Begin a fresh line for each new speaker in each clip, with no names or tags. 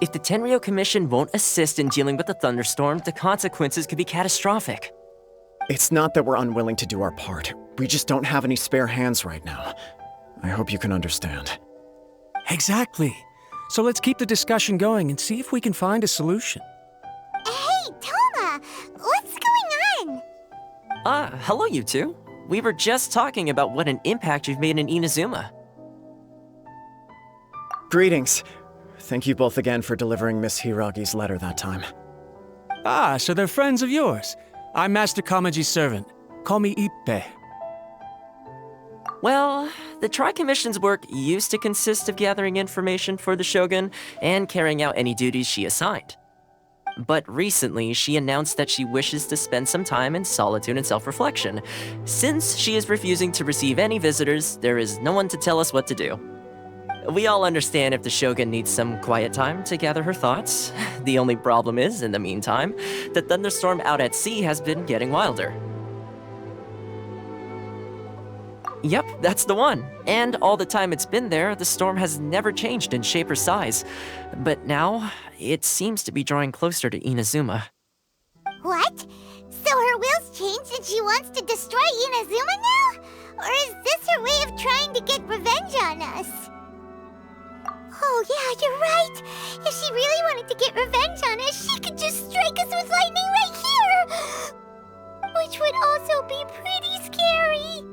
If the Tenryou Commission won't assist in dealing with the thunderstorm, the consequences could be catastrophic.
It's not that we're unwilling to do our part. We just don't have any spare hands right now. I hope you can understand.
Exactly. So let's keep the discussion going and see if we can find a solution.
Hey, Toma! What's going on?
Hello you two. We were just talking about what an impact you've made in Inazuma.
Greetings. Thank you both again for delivering Miss Hiragi's letter that time.
Ah, so they're friends of yours. I'm Master Kamaji's servant. Call me Ippe.
Well, the Tri-Commission's work used to consist of gathering information for the Shogun and carrying out any duties she assigned. But recently, she announced that she wishes to spend some time in solitude and self-reflection. Since she is refusing to receive any visitors, there is no one to tell us what to do. We all understand if the Shogun needs some quiet time to gather her thoughts. The only problem is, in the meantime, the thunderstorm out at sea has been getting wilder. Yep, that's the one. And all the time it's been there, the storm has never changed in shape or size. But now, it seems to be drawing closer to Inazuma.
What? So her will's changed and she wants to destroy Inazuma now? Or is this her way of trying to get revenge on us? Oh yeah, you're right. If she really wanted to get revenge on us, she could just strike us with lightning right here! Which would also be pretty scary.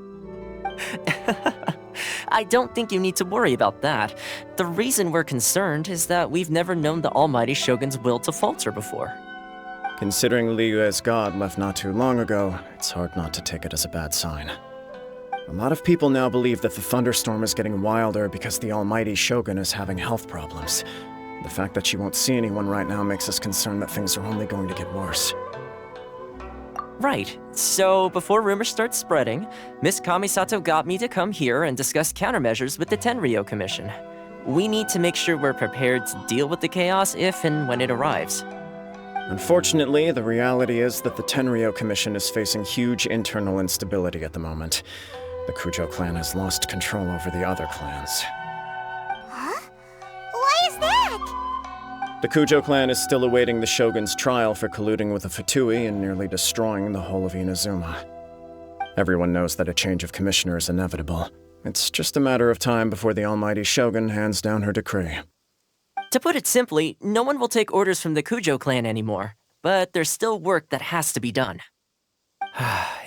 I don't think you need to worry about that. The reason we're concerned is that we've never known the Almighty Shogun's will to falter before.
Considering Liyue's god left not too long ago, it's hard not to take it as a bad sign. A lot of people now believe that the thunderstorm is getting wilder because the Almighty Shogun is having health problems. The fact that she won't see anyone right now makes us concerned that things are only going to get worse.
Right. So, before rumors start spreading, Miss Kamisato got me to come here and discuss countermeasures with the Tenryou Commission. We need to make sure we're prepared to deal with the chaos if and when it arrives.
Unfortunately, the reality is that the Tenryou Commission is facing huge internal instability at the moment. The Kujo clan has lost control over the other clans.
Huh? Why is that?
The Kujo clan is still awaiting the Shogun's trial for colluding with the Fatui and nearly destroying the whole of Inazuma. Everyone knows that a change of commissioner is inevitable. It's just a matter of time before the Almighty Shogun hands down her decree.
To put it simply, no one will take orders from the Kujo clan anymore, but there's still work that has to be done.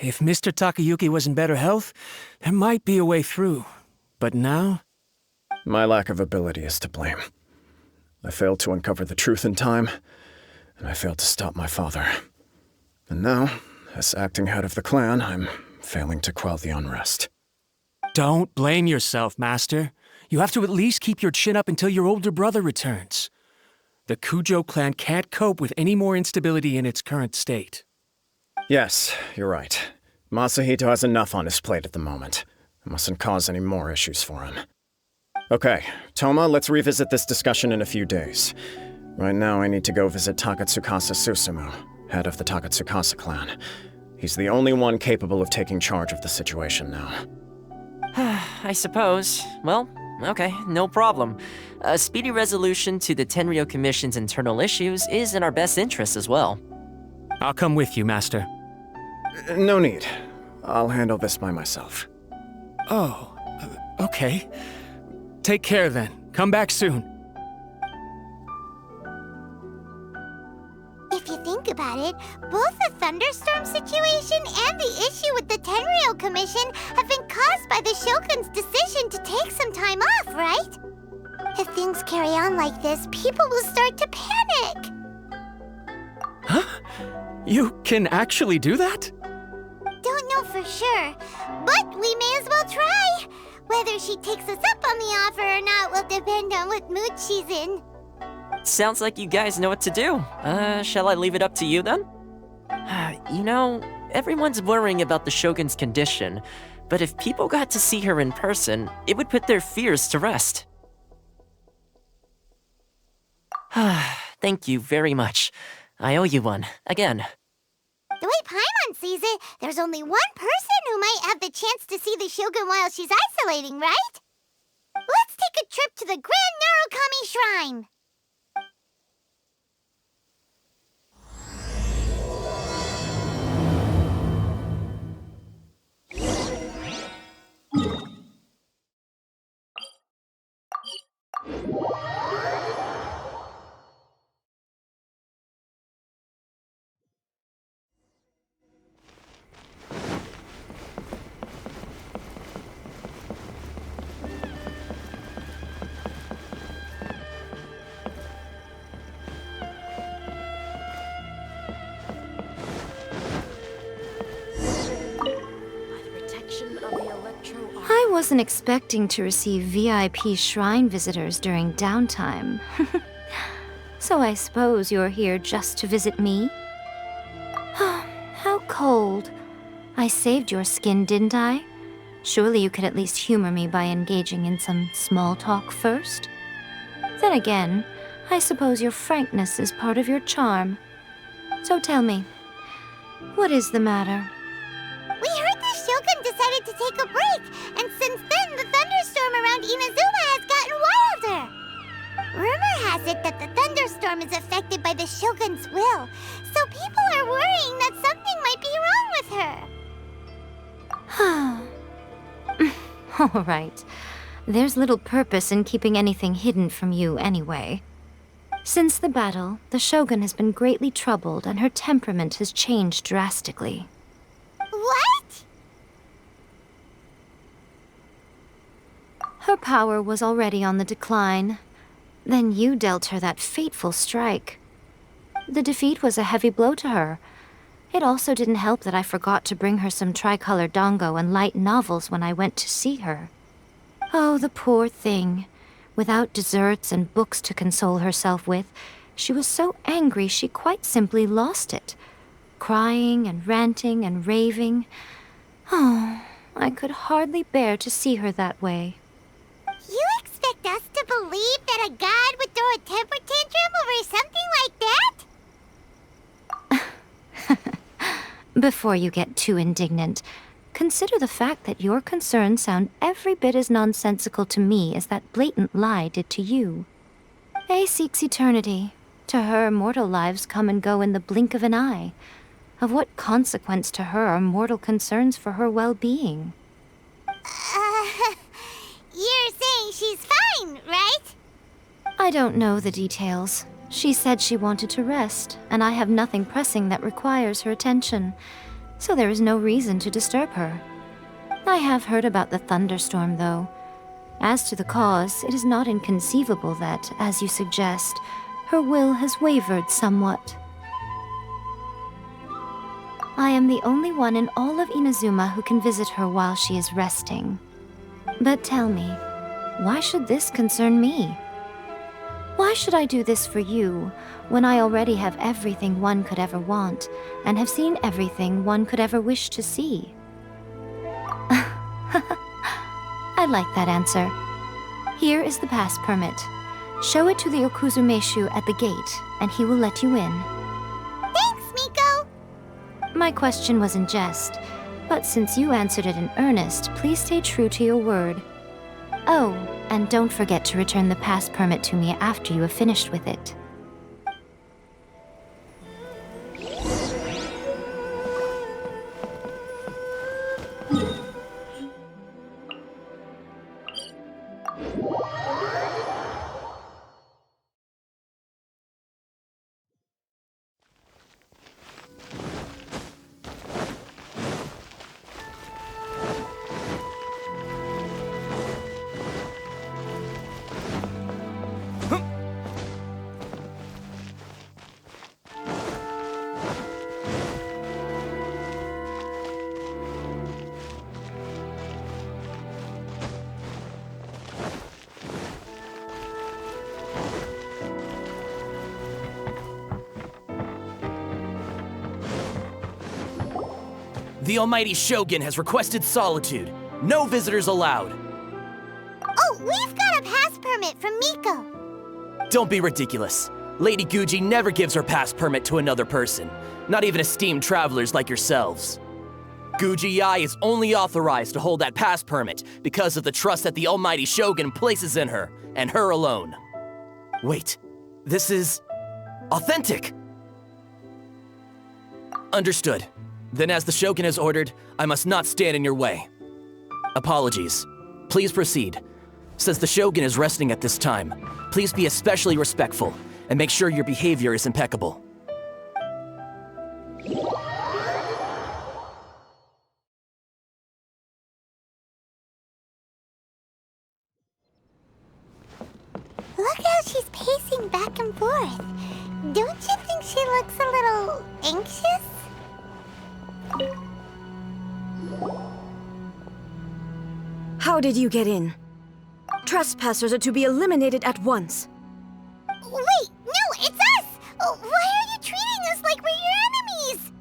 If Mr. Takayuki was in better health, there might be a way through. But now?
My lack of ability is to blame. I failed to uncover the truth in time, and I failed to stop my father. And now, as acting head of the clan, I'm failing to quell the unrest.
Don't blame yourself, Master. You have to at least keep your chin up until your older brother returns. The Kujo clan can't cope with any more instability in its current state.
Yes, you're right. Masahito has enough on his plate at the moment. I mustn't cause any more issues for him. Okay, Toma, let's revisit this discussion in a few days. Right now, I need to go visit Takatsukasa Susumu, head of the Takatsukasa clan. He's the only one capable of taking charge of the situation now.
I suppose. Well, okay, no problem. A speedy resolution to the Tenryou Commission's internal issues is in our best interest as well.
I'll come with you, Master.
No need. I'll handle this by myself.
Oh, okay. Take care then. Come back soon.
If you think about it, both the thunderstorm situation and the issue with the Tenryou Commission have been caused by the Shogun's decision to take some time off, right? If things carry on like this, people will start to panic.
Huh? You can actually do that?
Don't know for sure, but we may as well try. Whether she takes us up on the offer or not will depend on what mood she's in.
Sounds like you guys know what to do. Shall I leave it up to you then? You know, everyone's worrying about the Shogun's condition, but if people got to see her in person, it would put their fears to rest. Thank you very much. I owe you one, again.
The way Paimon sees it, there's only one person who might have the chance to see the Shogun while she's isolating, right? Let's take a trip to the Grand Narukami Shrine.
wasn't expecting to receive VIP shrine visitors during downtime. So I suppose you're here just to visit me? How cold. I saved your skin, didn't I? Surely you could at least humor me by engaging in some small talk first? Then again, I suppose your frankness is part of your charm. So tell me, what is the matter?
We heard the Shogun decided to take a break, and since then the thunderstorm around Inazuma has gotten wilder. Rumor has it that the thunderstorm is affected by the Shogun's will, so people are worrying that something might be wrong with her.
All right. There's little purpose in keeping anything hidden from you anyway. Since the battle, the Shogun has been greatly troubled and her temperament has changed drastically.
What?
Her power was already on the decline. Then you dealt her that fateful strike. The defeat was a heavy blow to her. It also didn't help that I forgot to bring her some tricolor dango and light novels when I went to see her. Oh, the poor thing. Without desserts and books to console herself with, she was so angry she quite simply lost it. Crying and ranting and raving. Oh, I could hardly bear to see her that way.
You expect us to believe that a god would throw a temper tantrum over something like that?
Before you get too indignant, consider the fact that your concerns sound every bit as nonsensical to me as that blatant lie did to you. A seeks eternity. To her, mortal lives come and go in the blink of an eye. Of what consequence to her are mortal concerns for her well-being?
You're saying she's fine, right?
I don't know the details. She said she wanted to rest, and I have nothing pressing that requires her attention, so there is no reason to disturb her. I have heard about the thunderstorm, though. As to the cause, it is not inconceivable that, as you suggest, her will has wavered somewhat. I am the only one in all of Inazuma who can visit her while she is resting. But tell me, why should this concern me? Why should I do this for you, when I already have everything one could ever want, and have seen everything one could ever wish to see? I like that answer. Here is the pass permit. Show it to the Okuzumeshu at the gate, and he will let you in.
Thanks, Miko!
My question was in jest, but since you answered it in earnest, please stay true to your word. Oh, and don't forget to return the pass permit to me after you have finished with it.
The almighty Shogun has requested solitude. No visitors allowed.
Oh, we've got a pass permit from Miko.
Don't be ridiculous. Lady Guji never gives her pass permit to another person, not even esteemed travelers like yourselves. Guji-ai is only authorized to hold that pass permit because of the trust that the almighty Shogun places in her, and her alone. Wait, this is authentic. Understood. Then as the Shogun has ordered, I must not stand in your way. Apologies. Please proceed. Since the Shogun is resting at this time, please be especially respectful and make sure your behavior is impeccable.
Look how she's pacing back and forth. Don't you think she looks a little anxious?
How did you get in? Trespassers are to be eliminated at once.
Wait, no, it's us! Why are you treating us like we're your enemies?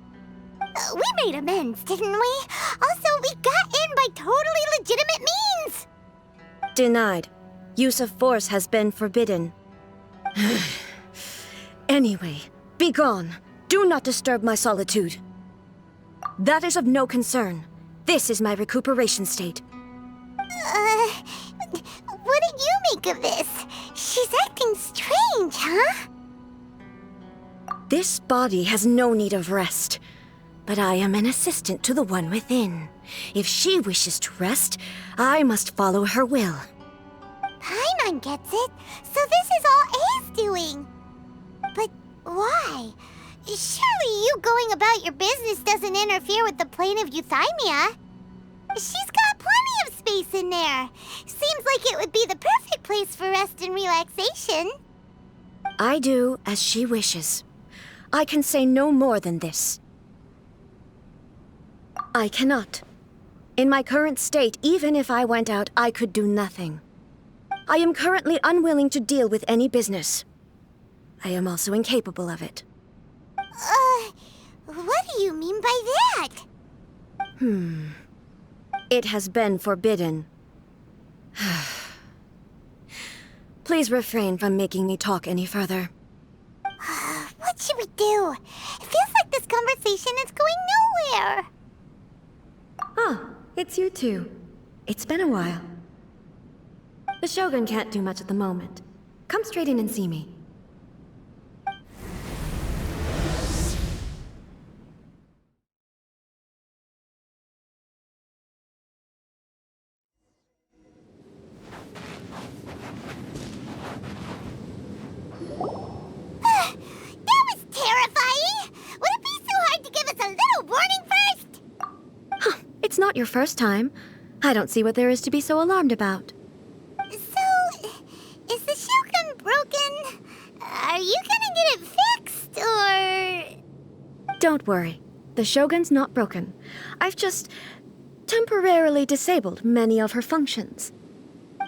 We made amends, didn't we? Also, we got in by totally legitimate means!
Denied. Use of force has been forbidden. Anyway, be gone. Do not disturb my solitude. That is of no concern. This is my recuperation state.
What did you make of this? She's acting strange, huh?
This body has no need of rest. But I am an assistant to the one within. If she wishes to rest, I must follow her will.
Paimon gets it. So this is all A's doing. But why? Surely you going about your business doesn't interfere with the plane of Euthymia. She's got plenty of space in there. Seems like it would be the perfect place for rest and relaxation.
I do as she wishes. I can say no more than this. I cannot. In my current state, even if I went out, I could do nothing. I am currently unwilling to deal with any business. I am also incapable of it.
What do you mean by that?
It has been forbidden. Please refrain from making me talk any further.
What should we do? It feels like this conversation is going nowhere.
Ah, it's you two. It's been a while. The Shogun can't do much at the moment. Come straight in and see me.
That was terrifying! Would it be so hard to give us a little warning first?
It's not your first time. I don't see what there is to be so alarmed about.
So, is the Shogun broken? Are you gonna get it fixed, or...?
Don't worry. The Shogun's not broken. I've just temporarily disabled many of her functions.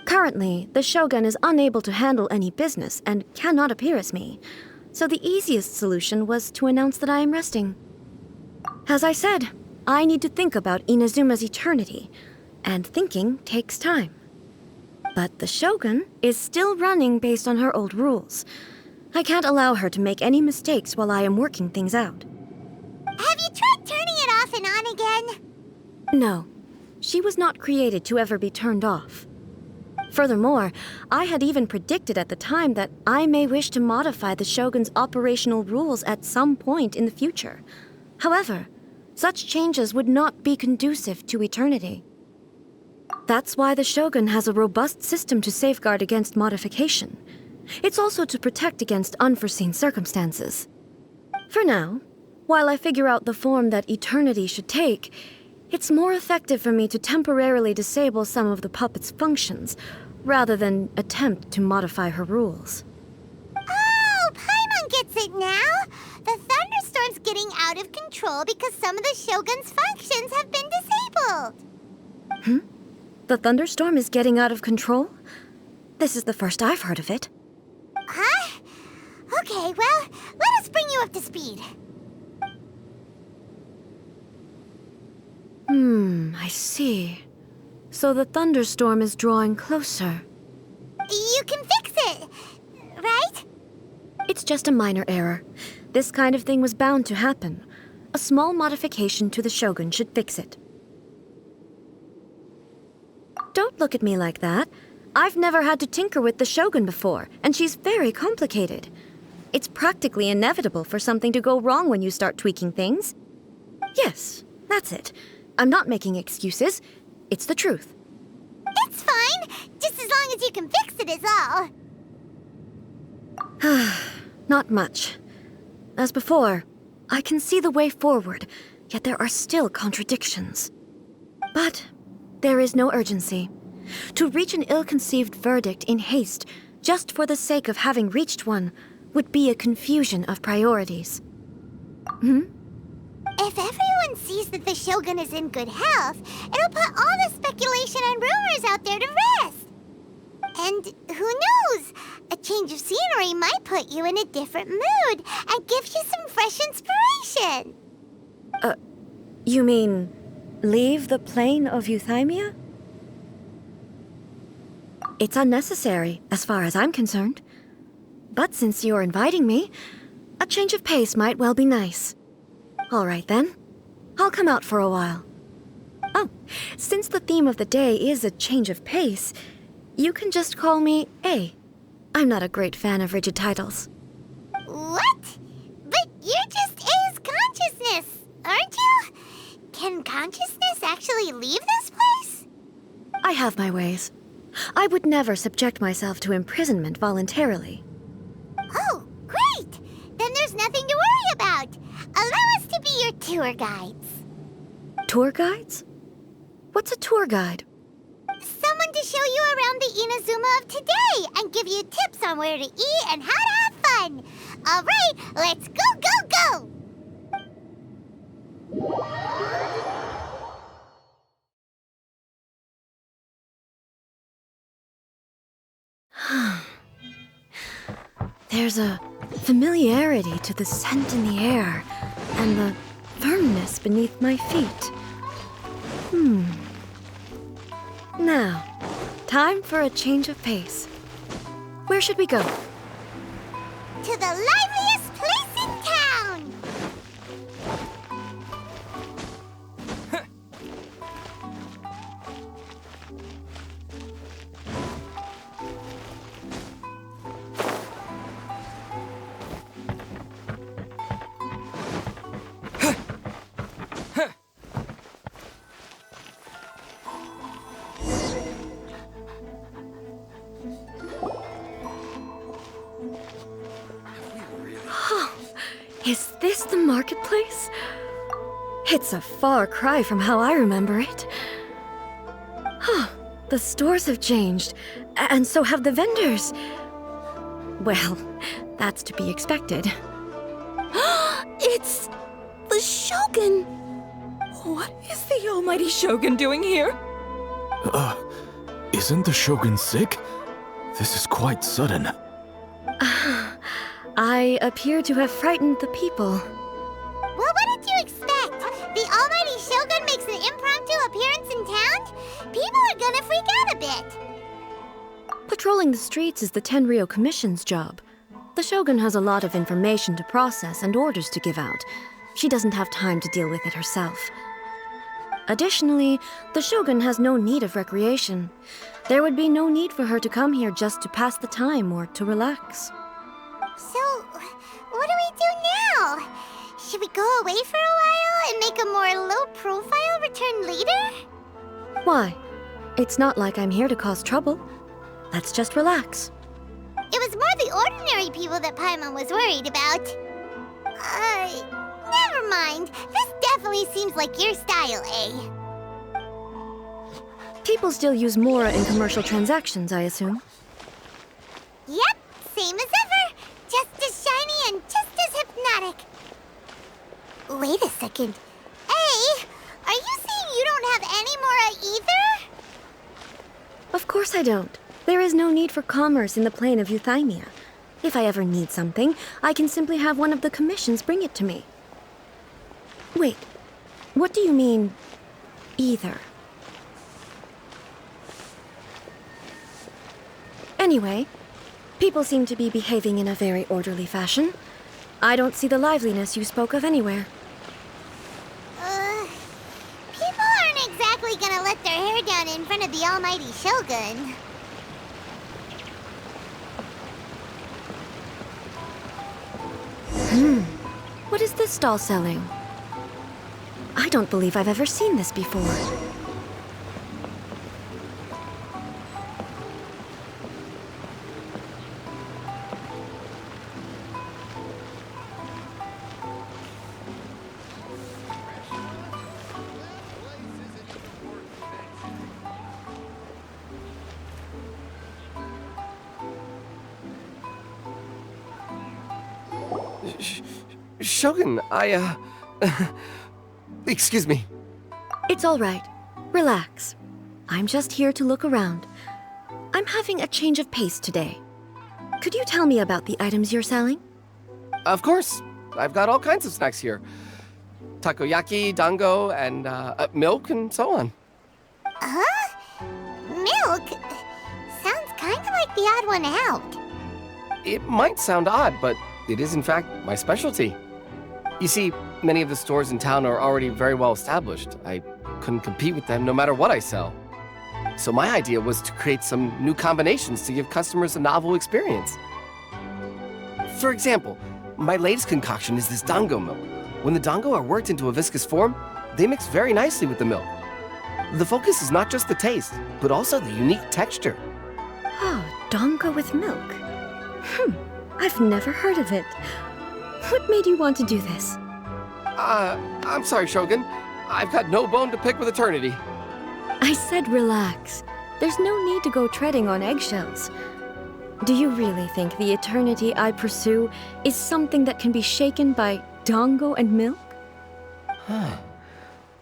Currently, the Shogun is unable to handle any business and cannot appear as me. So the easiest solution was to announce that I am resting. As I said, I need to think about Inazuma's eternity, and thinking takes time. But the Shogun is still running based on her old rules. I can't allow her to make any mistakes while I am working things out.
Have you tried turning it off and on again?
No, she was not created to ever be turned off. Furthermore, I had even predicted at the time that I may wish to modify the Shogun's operational rules at some point in the future. However, such changes would not be conducive to eternity. That's why the Shogun has a robust system to safeguard against modification. It's also to protect against unforeseen circumstances. For now, while I figure out the form that eternity should take, it's more effective for me to temporarily disable some of the puppet's functions, rather than attempt to modify her rules.
Oh, Paimon gets it now! The thunderstorm's getting out of control because some of the Shogun's functions have been disabled.
The thunderstorm is getting out of control? This is the first I've heard of it.
Huh? Okay, well, let us bring you up to speed.
I see. So the thunderstorm is drawing closer.
You can fix it, right?
It's just a minor error. This kind of thing was bound to happen. A small modification to the Shogun should fix it. Don't look at me like that. I've never had to tinker with the Shogun before, and she's very complicated. It's practically inevitable for something to go wrong when you start tweaking things. Yes, that's it. I'm not making excuses. It's the truth.
It's fine, just as long as you can fix it is all.
Not much. As before, I can see the way forward, yet there are still contradictions. But there is no urgency. To reach an ill-conceived verdict in haste, just for the sake of having reached one, would be a confusion of priorities.
If everyone everyone sees that the Shogun is in good health, it'll put all the speculation and rumors out there to rest. And who knows? A change of scenery might put you in a different mood and give you some fresh inspiration.
You mean leave the plane of Euthymia? It's unnecessary, as far as I'm concerned. But since you're inviting me, a change of pace might well be nice. All right then, I'll come out for a while. Oh, since the theme of the day is a change of pace, you can just call me A. I'm not a great fan of rigid titles.
What? But you're just A's consciousness, aren't you? Can consciousness actually leave this place?
I have my ways. I would never subject myself to imprisonment voluntarily.
Oh, great! Then there's nothing to worry about. Allow us to be your tour guides.
Tour guides? What's a tour guide?
Someone to show you around the Inazuma of today and give you tips on where to eat and how to have fun. All right, let's go, go, go!
There's a familiarity to the scent in the air and the firmness beneath my feet. Now, time for a change of pace. Where should we go?
To the liveliest place in town!
Is this the marketplace? It's a far cry from how I remember it. The stores have changed, and so have the vendors. Well, that's to be expected.
It's the Shogun! What is the almighty Shogun doing here?
Isn't the Shogun sick? This is quite sudden.
I appear to have frightened the people.
Well, what did you expect? The almighty Shogun makes an impromptu appearance in town? People are gonna freak out a bit.
Patrolling the streets is the Tenryou Commission's job. The Shogun has a lot of information to process and orders to give out. She doesn't have time to deal with it herself. Additionally, the Shogun has no need of recreation. There would be no need for her to come here just to pass the time or to relax.
So, what do we do now? Should we go away for a while and make a more low-profile return later?
Why? It's not like I'm here to cause trouble. Let's just relax.
It was more the ordinary people that Paimon was worried about. Never mind. This definitely seems like your style, eh?
People still use Mora in commercial transactions, I assume.
Yep, same as ever. Just as shiny and just as hypnotic. Wait a second. Hey, are you saying you don't have any Mora either?
Of course I don't. There is no need for commerce in the plane of Euthymia. If I ever need something, I can simply have one of the commissions bring it to me. Wait, what do you mean, either? Anyway, people seem to be behaving in a very orderly fashion. I don't see the liveliness you spoke of anywhere.
People aren't exactly gonna let their hair down in front of the almighty Shogun.
What is this stall selling? I don't believe I've ever seen this before.
Shogun, Excuse me.
It's all right. Relax. I'm just here to look around. I'm having a change of pace today. Could you tell me about the items you're selling?
Of course. I've got all kinds of snacks here. Takoyaki, dango, and milk, and so on.
Huh? Milk? Sounds kind of like the odd one out.
It might sound odd, but it is in fact my specialty. You see, many of the stores in town are already very well established. I couldn't compete with them no matter what I sell. So my idea was to create some new combinations to give customers a novel experience. For example, my latest concoction is this dango milk. When the dango are worked into a viscous form, they mix very nicely with the milk. The focus is not just the taste, but also the unique texture.
Oh, dango with milk. I've never heard of it. What made you want to do this?
I'm sorry, Shogun. I've got no bone to pick with eternity.
I said relax. There's no need to go treading on eggshells. Do you really think the eternity I pursue is something that can be shaken by dango and milk?
Huh.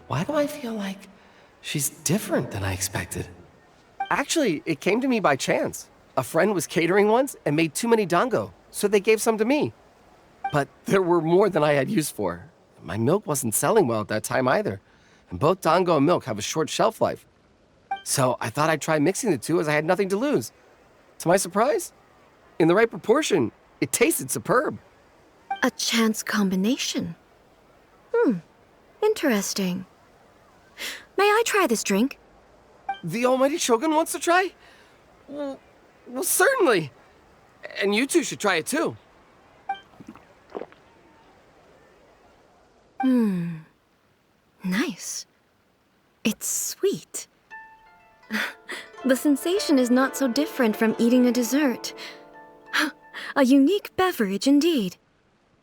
Why do I feel like she's different than I expected? Actually, it came to me by chance. A friend was catering once and made too many dango, so they gave some to me. But there were more than I had use for. My milk wasn't selling well at that time either, and both dango and milk have a short shelf life. So I thought I'd try mixing the two as I had nothing to lose. To my surprise, in the right proportion, it tasted superb.
A chance combination. Interesting. May I try this drink?
The almighty Shogun wants to try? Well, certainly. And you two should try it too.
Nice. It's sweet. The sensation is not so different from eating a dessert. A unique beverage indeed.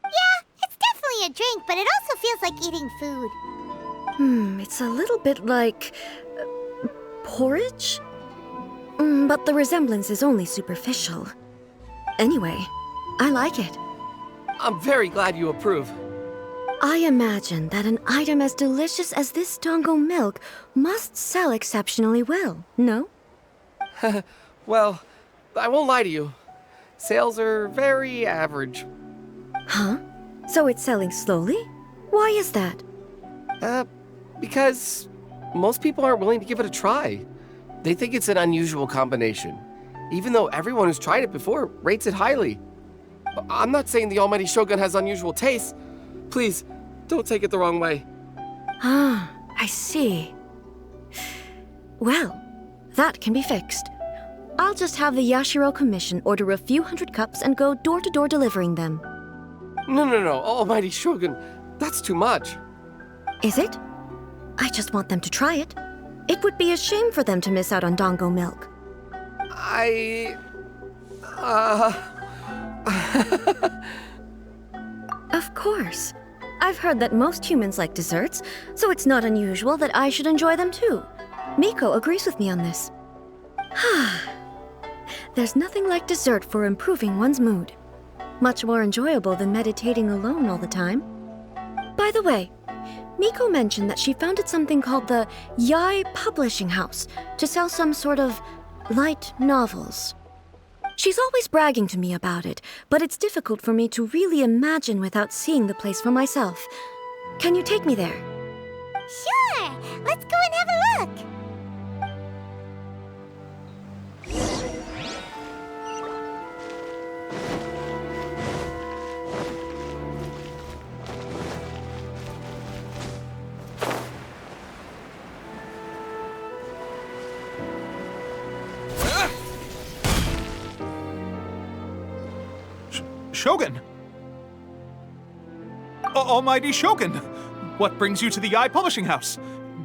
Yeah, it's definitely a drink, but it also feels like eating food.
It's a little bit like porridge? But the resemblance is only superficial. Anyway, I like it.
I'm very glad you approve.
I imagine that an item as delicious as this dango milk must sell exceptionally well, no?
Well, I won't lie to you. Sales are very average.
Huh? So it's selling slowly? Why is that?
Because most people aren't willing to give it a try. They think it's an unusual combination, even though everyone who's tried it before rates it highly. I'm not saying the almighty Shogun has unusual tastes. Please, don't take it the wrong way.
Ah, I see. Well, that can be fixed. I'll just have the Yashiro Commission order a few hundred cups and go door-to-door delivering them.
No, almighty Shogun, that's too much.
Is it? I just want them to try it. It would be a shame for them to miss out on dango milk. Of course. I've heard that most humans like desserts, so it's not unusual that I should enjoy them too. Miko agrees with me on this. There's nothing like dessert for improving one's mood. Much more enjoyable than meditating alone all the time. By the way, Miko mentioned that she founded something called the Yai Publishing House to sell some sort of light novels. She's always bragging to me about it, but it's difficult for me to really imagine without seeing the place for myself. Can you take me there?
Sure! Let's go and have a look!
Shogun! Almighty Shogun! What brings you to the Yai Publishing House?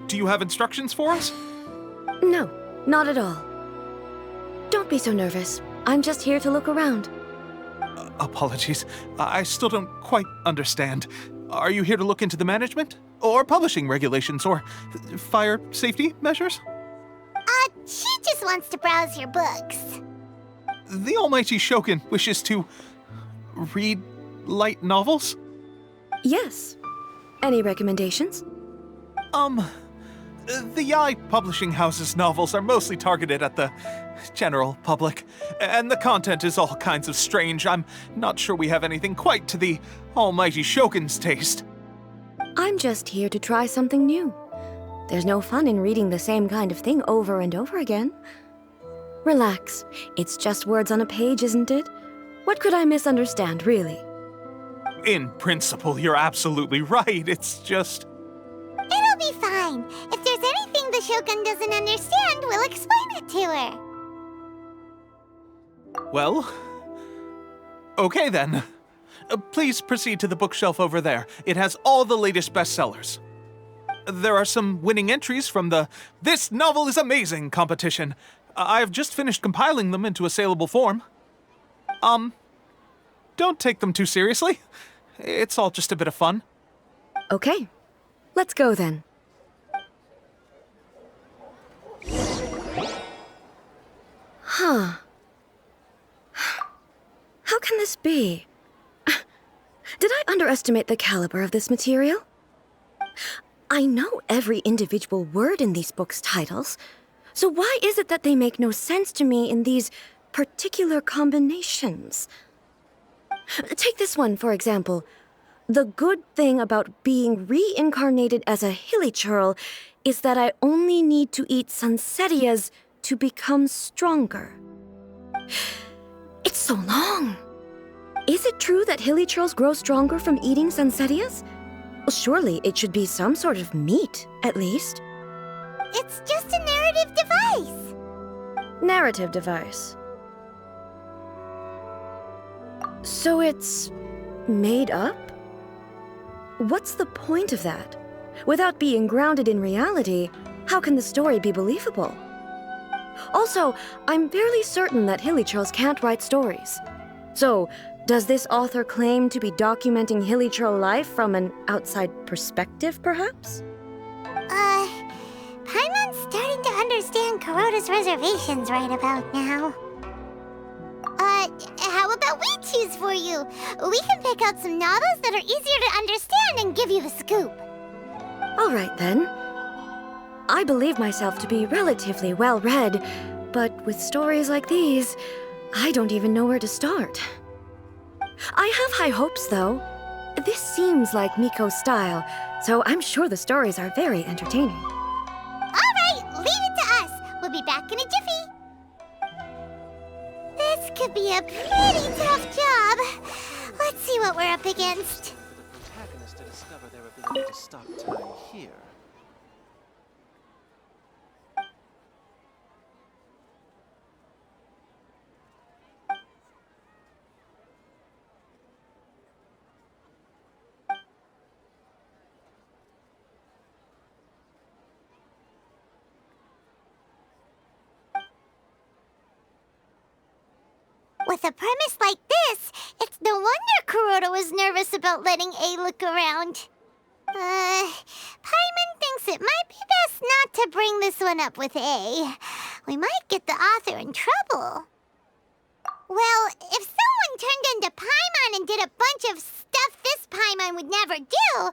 Do you have instructions for us?
No, not at all. Don't be so nervous. I'm just here to look around.
Apologies. I still don't quite understand. Are you here to look into the management? Or publishing regulations? Or fire safety measures?
She just wants to browse your books.
The Almighty Shogun wishes to read light novels?
Yes. Any recommendations?
The Yai Publishing House's novels are mostly targeted at the general public, and the content is all kinds of strange. I'm not sure we have anything quite to the almighty Shogun's taste.
I'm just here to try something new. There's no fun in reading the same kind of thing over and over again. Relax. It's just words on a page, isn't it? What could I misunderstand, really?
In principle, you're absolutely right. It's just...
It'll be fine. If there's anything the Shogun doesn't understand, we'll explain it to her.
Well... Okay then. Please proceed to the bookshelf over there. It has all the latest bestsellers. There are some winning entries from the This Novel is Amazing competition. I've just finished compiling them into a saleable form. Don't take them too seriously. It's all just a bit of fun.
Okay. Let's go then. Huh. How can this be? Did I underestimate the caliber of this material? I know every individual word in these books' titles, so why is it that they make no sense to me in these particular combinations? Take this one, for example. The good thing about being reincarnated as a hilichurl is that I only need to eat sunsetias to become stronger. It's so long. Is it true that hilichurls grow stronger from eating sunsetias? Well, surely it should be some sort of meat, at least.
It's just a narrative device.
Narrative device. So it's made up? What's the point of that? Without being grounded in reality, how can the story be believable? Also, I'm fairly certain that hilichurls can't write stories. So, does this author claim to be documenting hilichurl life from an outside perspective, perhaps?
Paimon's starting to understand Kuroda's reservations right about now. How about we choose for you? We can pick out some novels that are easier to understand and give you the scoop.
All right, then. I believe myself to be relatively well-read, but with stories like these, I don't even know where to start. I have high hopes, though. This seems like Miko's style, so I'm sure the stories are very entertaining.
All right, leave it to us. We'll be back in a jiffy. This could be a pretty tough job. Let's see what we're up against.
For the protagonist to discover their ability to stop time here.
With a premise like this, it's no wonder Kuroda was nervous about letting A look around. Paimon thinks it might be best not to bring this one up with A. We might get the author in trouble. Well, if someone turned into Paimon and did a bunch of stuff this Paimon would never do,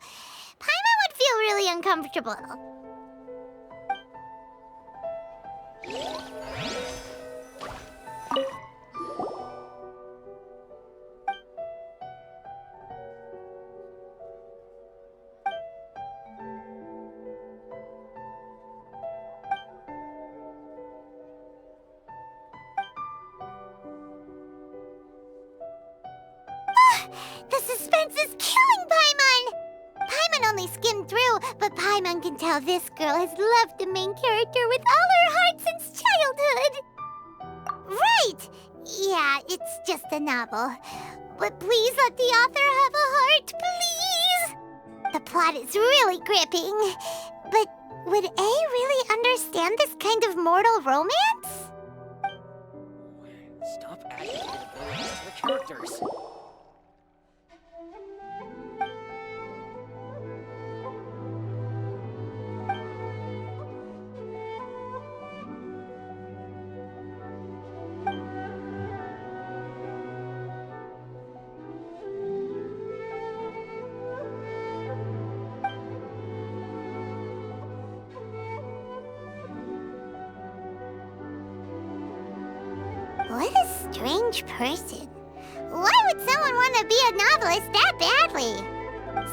Paimon would feel really uncomfortable. The suspense is killing Paimon! Paimon only skimmed through, but Paimon can tell this girl has loved the main character with all her heart since childhood. Right! Yeah, it's just a novel. But please let the author have a heart, please! The plot is really gripping. But would A really understand this kind of mortal romance?
Stop adding abilities to the characters.
strange person. Why would someone want to be a novelist that badly?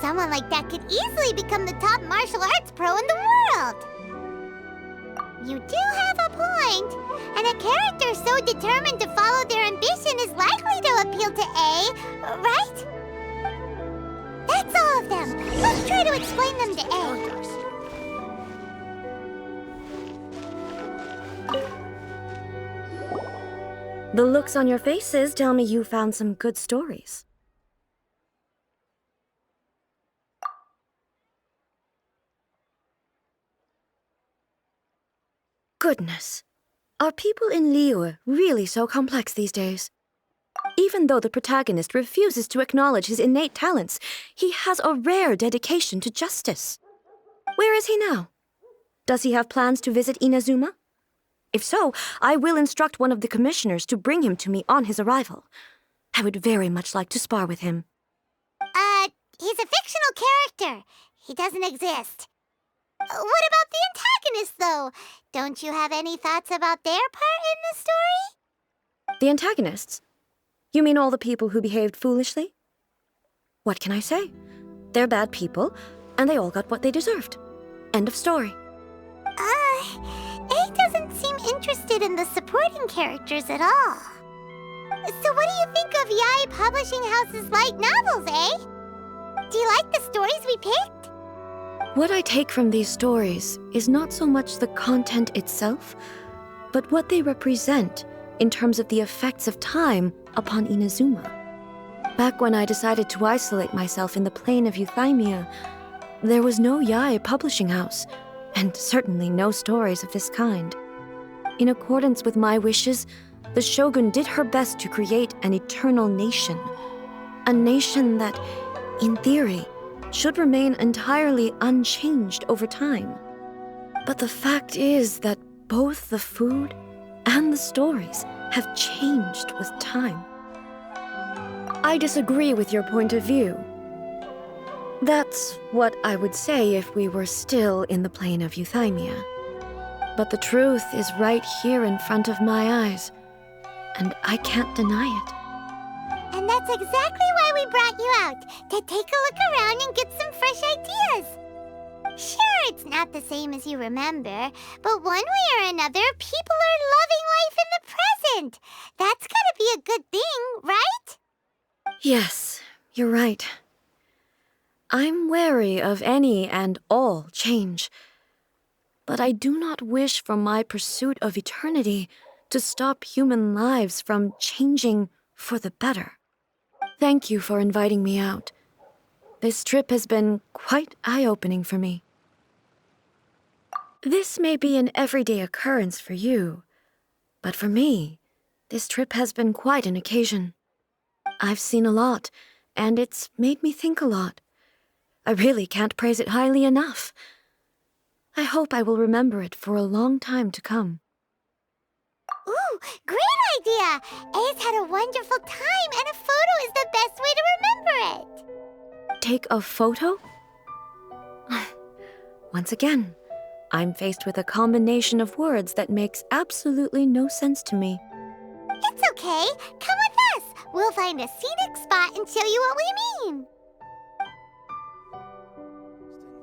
Someone like that could easily become the top martial arts pro in the world. You do have a point. And a character so determined to follow their ambition is likely to appeal to A, right? That's all of them. Let's try to explain them to A.
The looks on your faces tell me you found some good stories. Goodness. Are people in Liyue really so complex these days? Even though the protagonist refuses to acknowledge his innate talents, he has a rare dedication to justice. Where is he now? Does he have plans to visit Inazuma? If so, I will instruct one of the commissioners to bring him to me on his arrival. I would very much like to spar with him.
He's a fictional character. He doesn't exist. What about the antagonists, though? Don't you have any thoughts about their part in the story?
The antagonists? You mean all the people who behaved foolishly? What can I say? They're bad people, and they all got what they deserved. End of story.
A doesn't seem interested in the supporting characters at all. So what do you think of Yae Publishing House's light novels, eh? Do you like the stories we picked?
What I take from these stories is not so much the content itself, but what they represent in terms of the effects of time upon Inazuma. Back when I decided to isolate myself in the plain of Euthymia, there was no Yae Publishing House, and certainly no stories of this kind. In accordance with my wishes, the Shogun did her best to create an eternal nation. A nation that, in theory, should remain entirely unchanged over time. But the fact is that both the food and the stories have changed with time. I disagree with your point of view. That's what I would say if we were still in the plain of Euthymia. But the truth is right here in front of my eyes, and I can't deny it.
And that's exactly why we brought you out, to take a look around and get some fresh ideas. Sure, it's not the same as you remember, but one way or another, people are loving life in the present. That's gotta be a good thing, right?
Yes, you're right. I'm wary of any and all change, but I do not wish for my pursuit of eternity to stop human lives from changing for the better. Thank you for inviting me out. This trip has been quite eye-opening for me. This may be an everyday occurrence for you, but for me, this trip has been quite an occasion. I've seen a lot, and it's made me think a lot. I really can't praise it highly enough. I hope I will remember it for a long time to come.
Ooh, great idea! A's had a wonderful time, and a photo is the best way to remember it.
Take a photo? Once again, I'm faced with a combination of words that makes absolutely no sense to me.
It's okay. Come with us. We'll find a scenic spot and show you what we mean.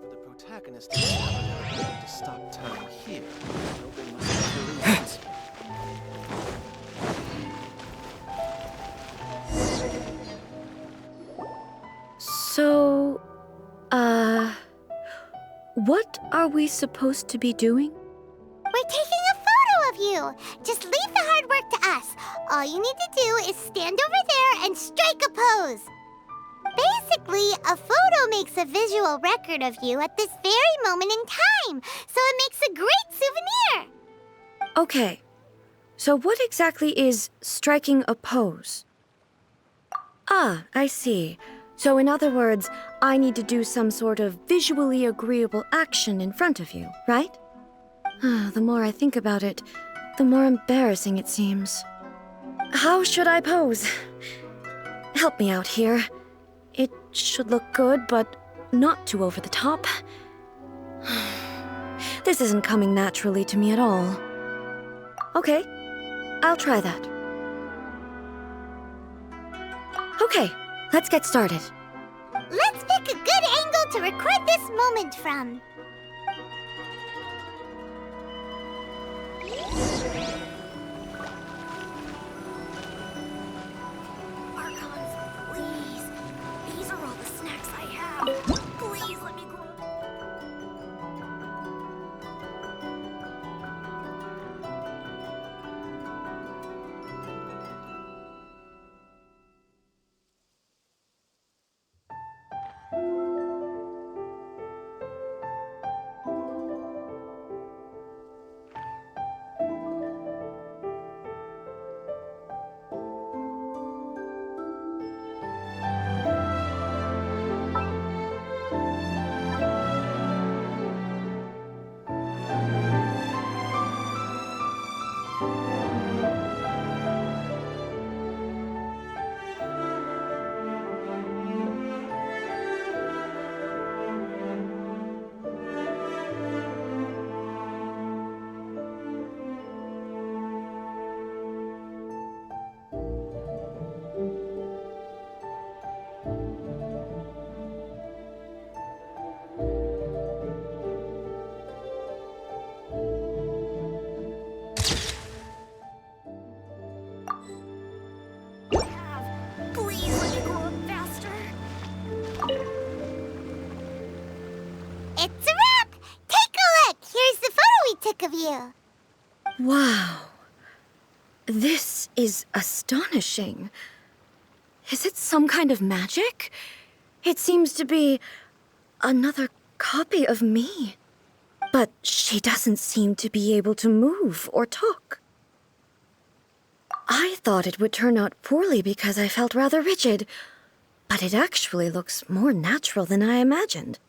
For the protagonist to discover their ability to stop time here. Nobody must have their reasons.
So, what are we supposed to be doing?
We're taking a photo of you. Just leave the hard work to us. All you need to do is stand over there and strike a pose. Basically, a photo makes a visual record of you at this very moment in time, so it makes a great souvenir.
Okay, so what exactly is striking a pose? Ah, I see. So in other words, I need to do some sort of visually agreeable action in front of you, right? The more I think about it, the more embarrassing it seems. How should I pose? Help me out here. It should look good, but not too over the top. This isn't coming naturally to me at all. Okay, I'll try that. Okay, let's get started.
Let's pick a good angle to record this moment from.
Archons, please. These are all the snacks I have. Please let me go. Please let me grow up faster.
It's a wrap! Take a look! Here's the photo we took of you.
Wow. This is astonishing. Is it some kind of magic? It seems to be another copy of me. But she doesn't seem to be able to move or talk. I thought it would turn out poorly because I felt rather rigid, but it actually looks more natural than I imagined.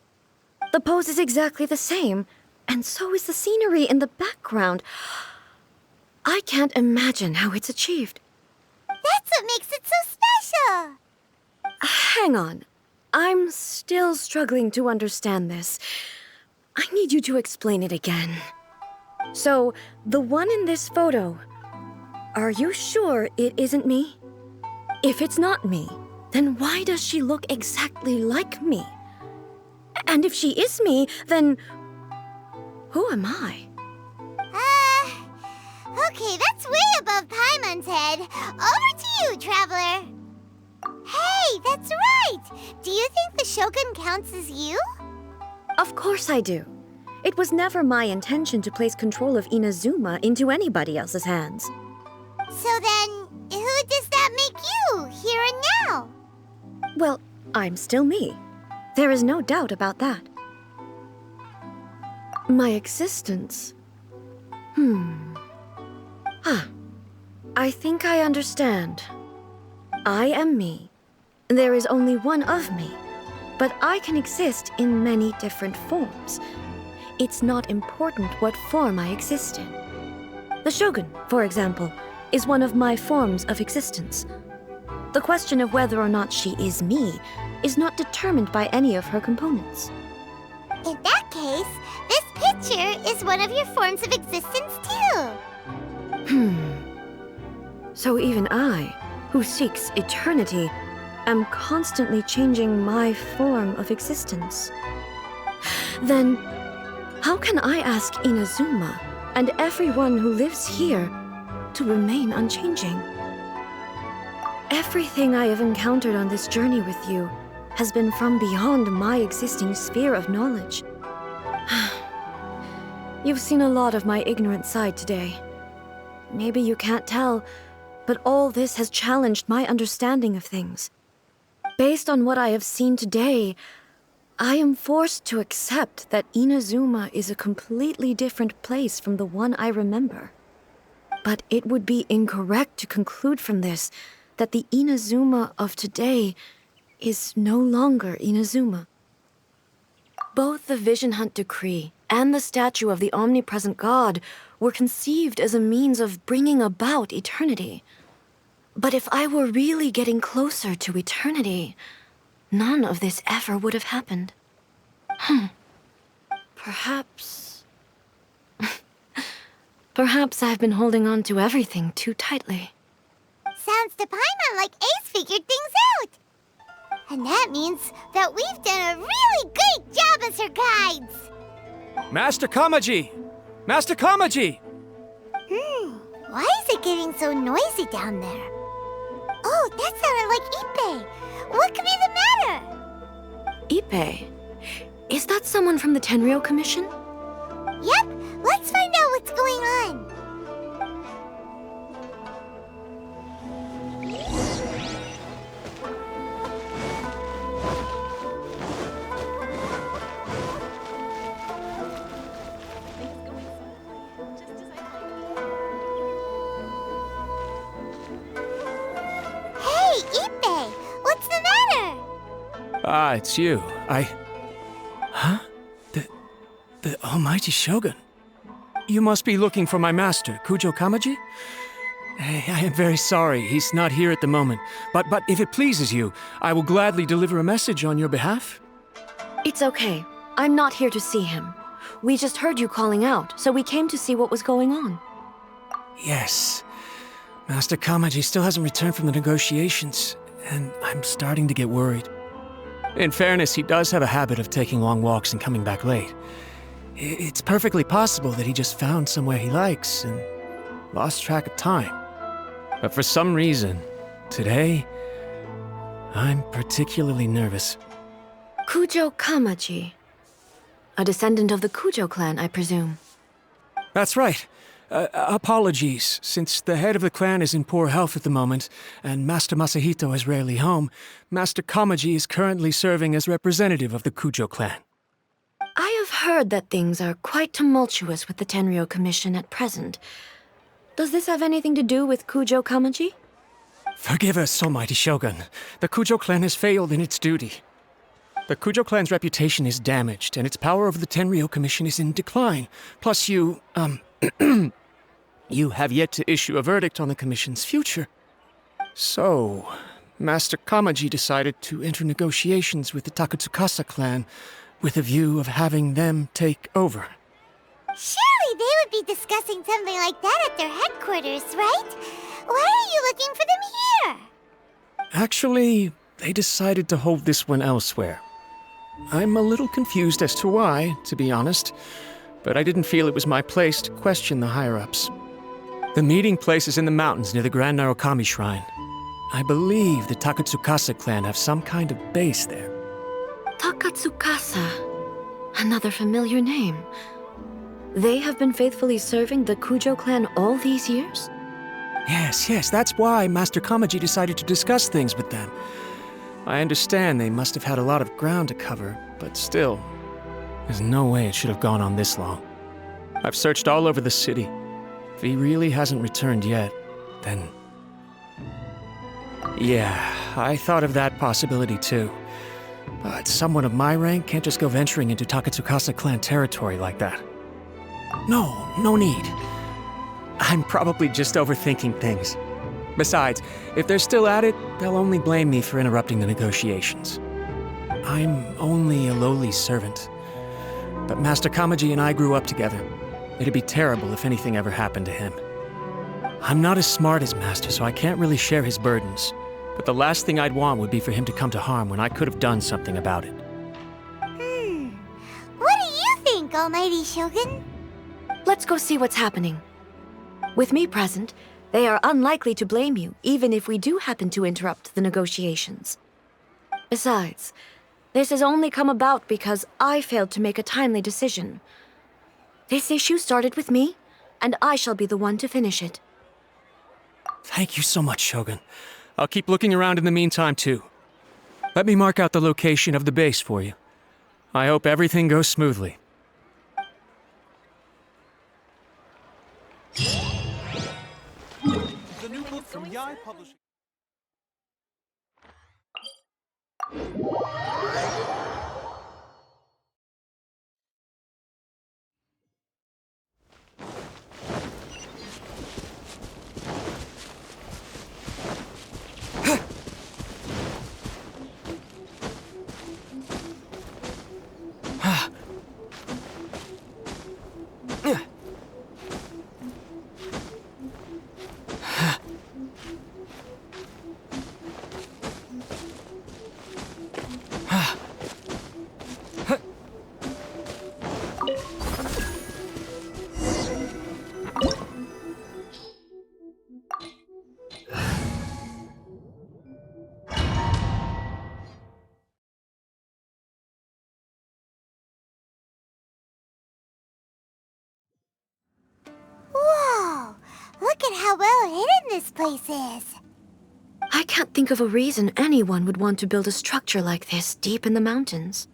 The pose is exactly the same, and so is the scenery in the background. I can't imagine how it's achieved.
That's what makes it so special.
Hang on. I'm still struggling to understand this. I need you to explain it again. So, the one in this photo, are you sure it isn't me? If it's not me, then why does she look exactly like me? And if she is me, then who am I?
Okay, that's way above Paimon's head. Over to you, Traveler. Hey, that's right! Do you think the Shogun counts as you?
Of course I do. It was never my intention to place control of Inazuma into anybody else's hands.
So then, who does that make you, here and now?
Well, I'm still me. There is no doubt about that. My existence? I think I understand. I am me. There is only one of me, but I can exist in many different forms. It's not important what form I exist in. The Shogun, for example, is one of my forms of existence. The question of whether or not she is me is not determined by any of her components.
In that case, this picture is one of your forms of existence too.
So even I, who seeks eternity, am constantly changing my form of existence. Then, how can I ask Inazuma and everyone who lives here to remain unchanging? Everything I have encountered on this journey with you has been from beyond my existing sphere of knowledge. You've seen a lot of my ignorant side today. Maybe you can't tell, but all this has challenged my understanding of things. Based on what I have seen today, I am forced to accept that Inazuma is a completely different place from the one I remember. But it would be incorrect to conclude from this that the Inazuma of today is no longer Inazuma. Both the Vision Hunt Decree and the statue of the omnipresent God were conceived as a means of bringing about eternity. But if I were really getting closer to eternity, none of this ever would have happened. Perhaps... Perhaps I've been holding on to everything too tightly.
sounds to Paimon like Ace figured things out. And that means that we've done a really great job as her guides.
Master Kamaji! Master Kamaji!
Why is it getting so noisy down there? Oh, that sounded like Ippei. What could be the matter?
Ippei? Is that someone from the Tenryou Commission?
Yep, let's find out what's going on. Hey, Ippei, what's the matter?
Ah, it's you. Huh? The almighty Shogun. You must be looking for my master, Kujo Kamaji? I am very sorry, he's not here at the moment. But if it pleases you, I will gladly deliver a message on your behalf.
It's okay. I'm not here to see him. We just heard you calling out, so we came to see what was going on.
Yes. Master Kamaji still hasn't returned from the negotiations, and I'm starting to get worried. In fairness, he does have a habit of taking long walks and coming back late. It's perfectly possible that he just found somewhere he likes and lost track of time. But for some reason, today, I'm particularly nervous.
Kujo Kamaji. A descendant of the Kujo clan, I presume.
That's right. Apologies, since the head of the clan is in poor health at the moment, and Master Masahito is rarely home, Master Kamaji is currently serving as representative of the Kujo clan.
I have heard that things are quite tumultuous with the Tenryou Commission at present. Does this have anything to do with Kujo Kamaji?
Forgive us, almighty Shogun. The Kujo clan has failed in its duty. The Kujo clan's reputation is damaged, and its power over the Tenryou Commission is in decline. Plus you have yet to issue a verdict on the Commission's future. So, Master Kamaji decided to enter negotiations with the Takatsukasa clan with a view of having them take over.
Surely they would be discussing something like that at their headquarters, right? Why are you looking for them here?
Actually, they decided to hold this one elsewhere. I'm a little confused as to why, to be honest, but I didn't feel it was my place to question the higher-ups. The meeting place is in the mountains near the Grand Narukami Shrine. I believe the Takatsukasa clan have some kind of base there.
Takatsukasa. Another familiar name. They have been faithfully serving the Kujo clan all these years?
Yes, that's why Master Kamaji decided to discuss things with them. I understand they must have had a lot of ground to cover, but still, there's no way it should have gone on this long. I've searched all over the city. If he really hasn't returned yet, then... Yeah, I thought of that possibility too. But someone of my rank can't just go venturing into Takatsukasa clan territory like that. No need. I'm probably just overthinking things. Besides, if they're still at it, they'll only blame me for interrupting the negotiations. I'm only a lowly servant. But Master Kamaji and I grew up together. It'd be terrible if anything ever happened to him. I'm not as smart as Master, so I can't really share his burdens. But the last thing I'd want would be for him to come to harm when I could have done something about it.
What do you think, Almighty Shogun?
Let's go see what's happening. With me present, they are unlikely to blame you, even if we do happen to interrupt the negotiations. Besides, this has only come about because I failed to make a timely decision. This issue started with me, and I shall be the one to finish it.
Thank you so much, Shogun. I'll keep looking around in the meantime, too. Let me mark out the location of the base for you. I hope everything goes smoothly.
The new book from Yai Publishing.
this place is.
I can't think of a reason anyone would want to build a structure like this deep in the mountains.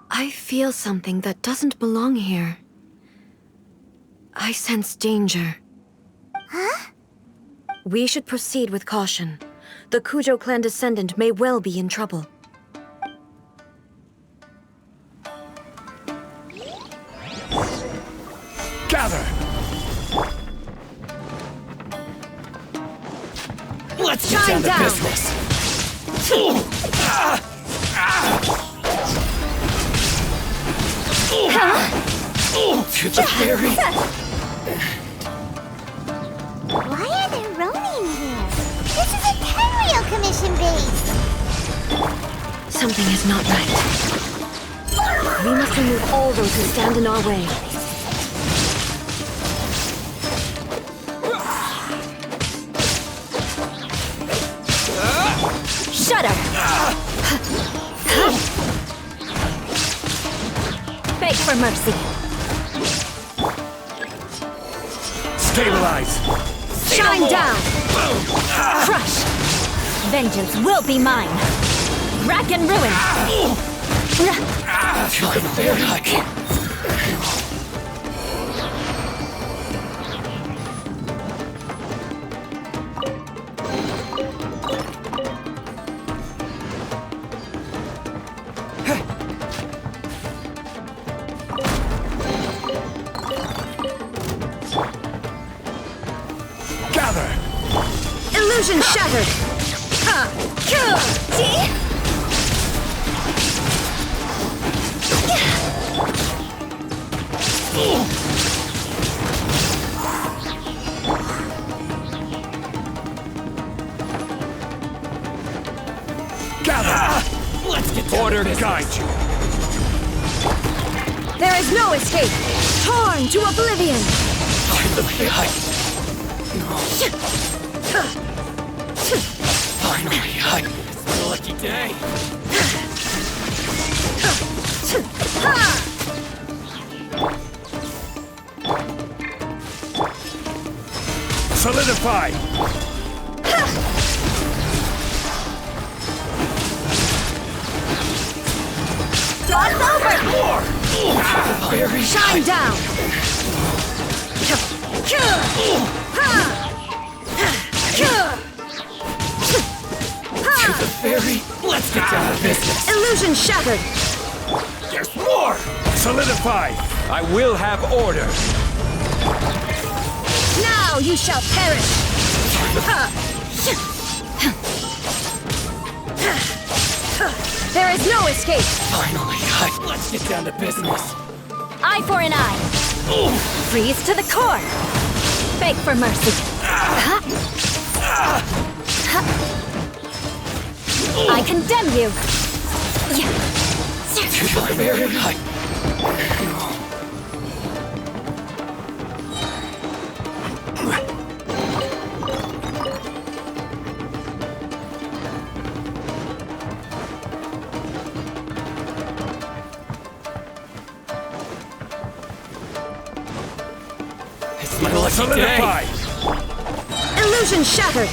I feel something that doesn't belong here. I sense danger.
Huh?
We should proceed with caution. The Kujo clan descendant may well be in trouble.
Gather! Let's get down to business! To the ferry!
Why are there Ronin here? This is a Tenryou Commission base!
Something is not right. We must remove all those who stand in our way. Shudder! Beg for mercy.
Stabilize!
Shine down! Crush! Vengeance will be mine! Rack and ruin!
Feel the very high.
Illusion shattered!
Gather! Let's get order to guide you.
There is no escape! Torn to oblivion!
Finally, it's a lucky day. Solidify!
Cross over! Shine down!
To the ferry, let's get down to business.
Illusion shattered!
There's more! Solidify! I will have order.
Now you shall perish! There is no escape!
Finally, let's get down to business.
Eye for an eye! Freeze to the core! Beg for mercy! I condemn you!
It's my lucky day.
Illusion shattered!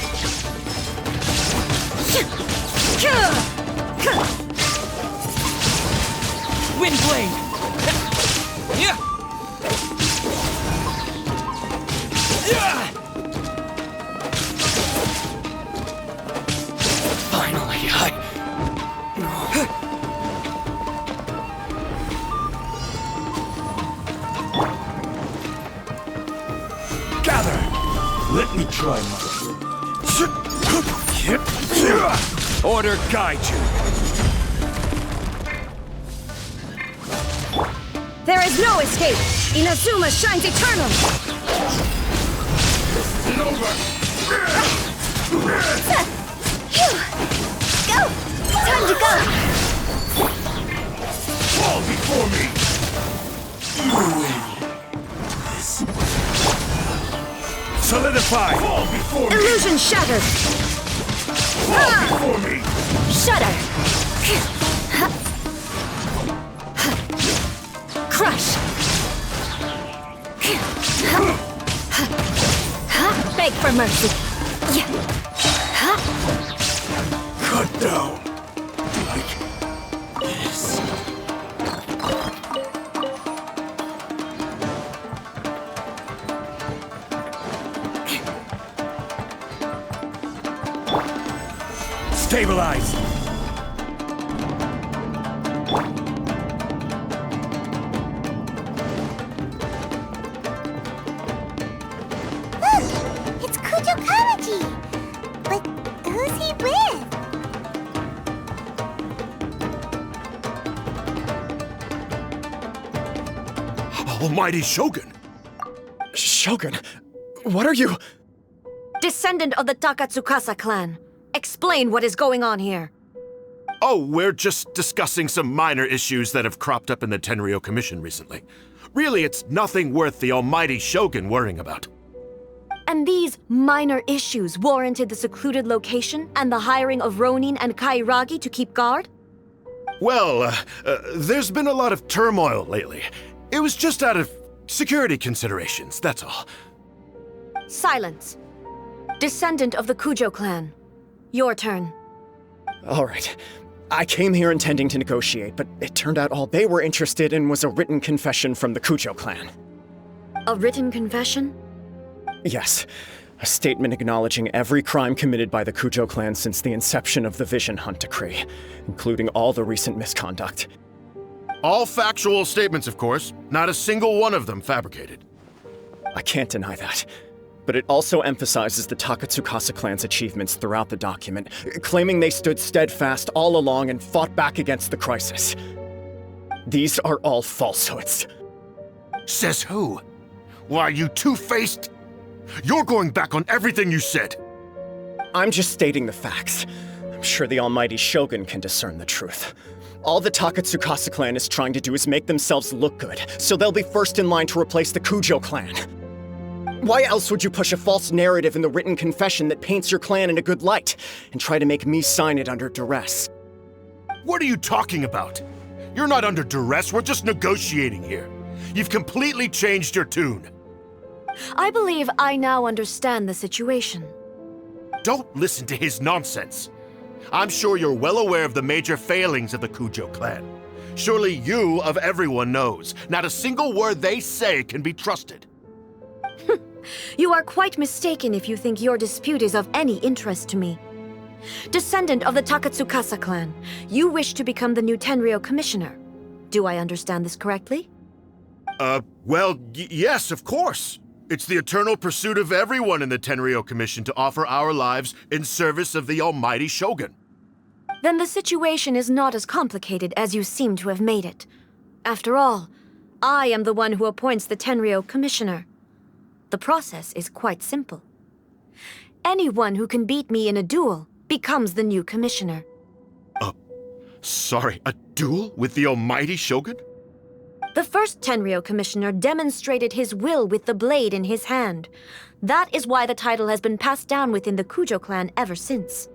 Wind blade! Yeah! Finally, Gather! Let me try my... Order guide you.
There is no escape! Inazuma shines eternal!
Go! Time to go!
Fall before me! Solidify! Fall before me!
Illusion shattered!
Fall before me!
Shudder! Crush!
Stabilize!
Look! It's Kujo Karaji! But who's he with?
Almighty Shogun!
Shogun, what are you?
Descendant of the Takatsukasa clan. Explain what is going on here.
Oh, we're just discussing some minor issues that have cropped up in the Tenryou Commission recently. Really, it's nothing worth the Almighty Shogun worrying about.
And these minor issues warranted the secluded location and the hiring of Ronin and Kairagi to keep guard?
Well, there's been a lot of turmoil lately. It was just out of security considerations, that's all.
Silence. Descendant of the Kujo clan. Your turn.
All right. I came here intending to negotiate, but it turned out all they were interested in was a written confession from the Kujo clan.
A written confession?
Yes. A statement acknowledging every crime committed by the Kujo clan since the inception of the Vision Hunt Decree, including all the recent misconduct.
All factual statements, of course. Not a single one of them fabricated.
I can't deny that. But it also emphasizes the Takatsukasa clan's achievements throughout the document, claiming they stood steadfast all along and fought back against the crisis. These are all falsehoods.
Says who? Why, are you two-faced? You're going back on everything you said.
I'm just stating the facts. I'm sure the Almighty Shogun can discern the truth. All the Takatsukasa clan is trying to do is make themselves look good, so they'll be first in line to replace the Kujo clan. Why else would you push a false narrative in the written confession that paints your clan in a good light, and try to make me sign it under duress?
What are you talking about? You're not under duress, we're just negotiating here. You've completely changed your tune.
I believe I now understand the situation.
Don't listen to his nonsense. I'm sure you're well aware of the major failings of the Kujo clan. Surely you, of everyone, knows. Not a single word they say can be trusted.
You are quite mistaken if you think your dispute is of any interest to me. Descendant of the Takatsukasa clan, you wish to become the new Tenryou commissioner. Do I understand this correctly?
Well, yes, of course. It's the eternal pursuit of everyone in the Tenryou Commission to offer our lives in service of the Almighty Shogun.
Then the situation is not as complicated as you seem to have made it. After all, I am the one who appoints the Tenryou commissioner. The process is quite simple. Anyone who can beat me in a duel becomes the new commissioner.
Sorry, a duel with the Almighty Shogun?
The first Tenryou commissioner demonstrated his will with the blade in his hand. That is why the title has been passed down within the Kujo clan ever since.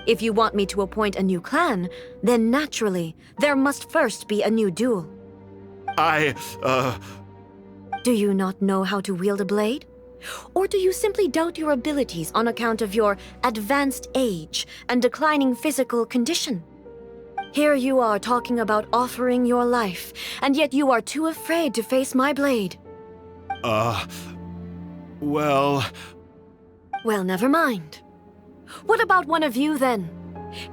If you want me to appoint a new clan, then naturally, there must first be a new duel. Do you not know how to wield a blade? Or do you simply doubt your abilities on account of your advanced age and declining physical condition? Here you are talking about offering your life, and yet you are too afraid to face my blade.
Well,
never mind. What about one of you, then?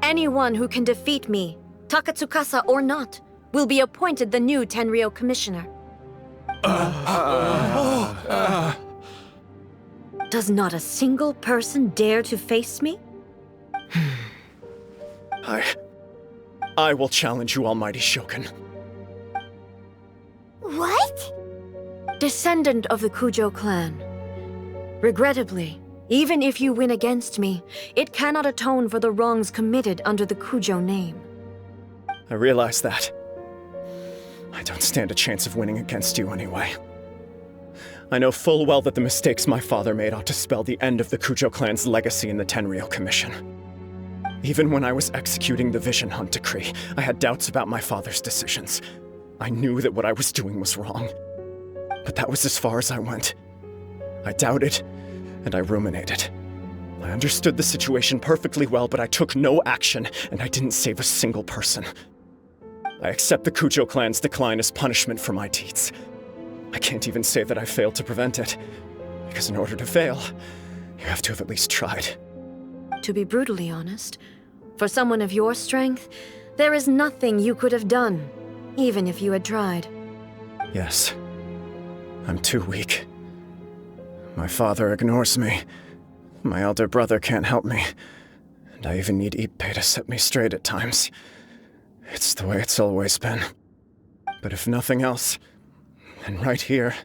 Anyone who can defeat me, Takatsukasa or not, will be appointed the new Tenryou commissioner. Does not a single person dare to face me?
I will challenge you, Almighty Shogun.
What?
Descendant of the Kujo clan. Regrettably, even if you win against me, it cannot atone for the wrongs committed under the Kujo name.
I realize that. I don't stand a chance of winning against you anyway. I know full well that the mistakes my father made ought to spell the end of the Kujo clan's legacy in the Tenryou Commission. Even when I was executing the Vision Hunt Decree, I had doubts about my father's decisions. I knew that what I was doing was wrong. But that was as far as I went. I doubted, and I ruminated. I understood the situation perfectly well, but I took no action, and I didn't save a single person. I accept the Kujo clan's decline as punishment for my deeds. I can't even say that I failed to prevent it, because in order to fail, you have to have at least tried.
To be brutally honest, For someone of your strength, there is nothing you could have done, even if you had tried.
Yes. I'm too weak. My father ignores me. My elder brother can't help me. And I even need Ippei to set me straight at times. It's the way it's always been. But if nothing else, then right here,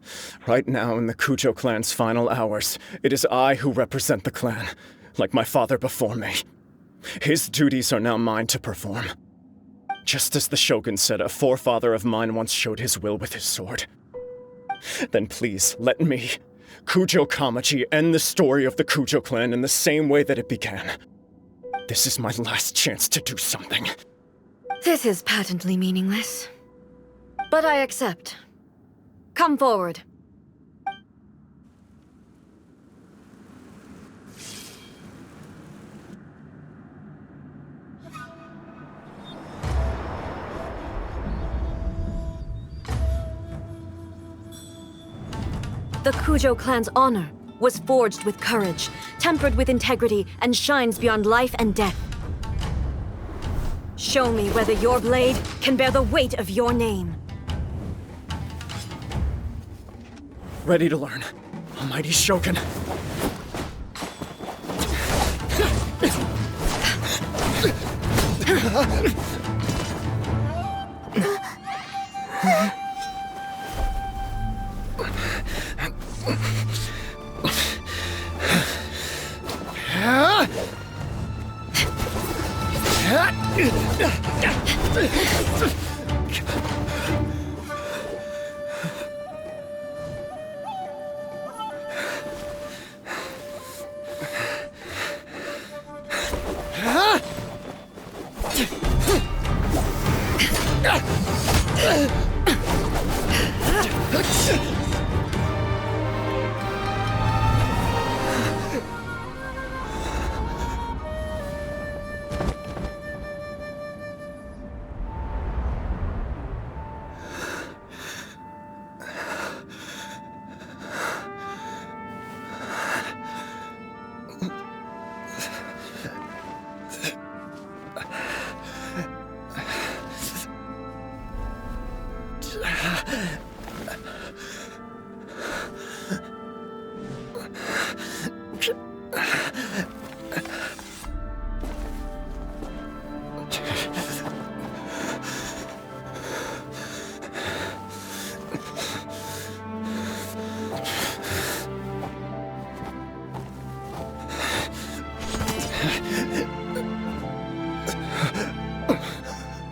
right now in the Kujo clan's final hours, it is I who represent the clan, like my father before me. His duties are now mine to perform. Just as the Shogun said a forefather of mine once showed his will with his sword. Then please, let me, Kujo Kamaji, end the story of the Kujo clan in the same way that it began. This is my last chance to do something.
This is patently meaningless. But I accept. Come forward. The Kujo clan's honor was forged with courage, tempered with integrity, and shines beyond life and death. Show me whether your blade can bear the weight of your name.
Ready to learn. Almighty Shogun.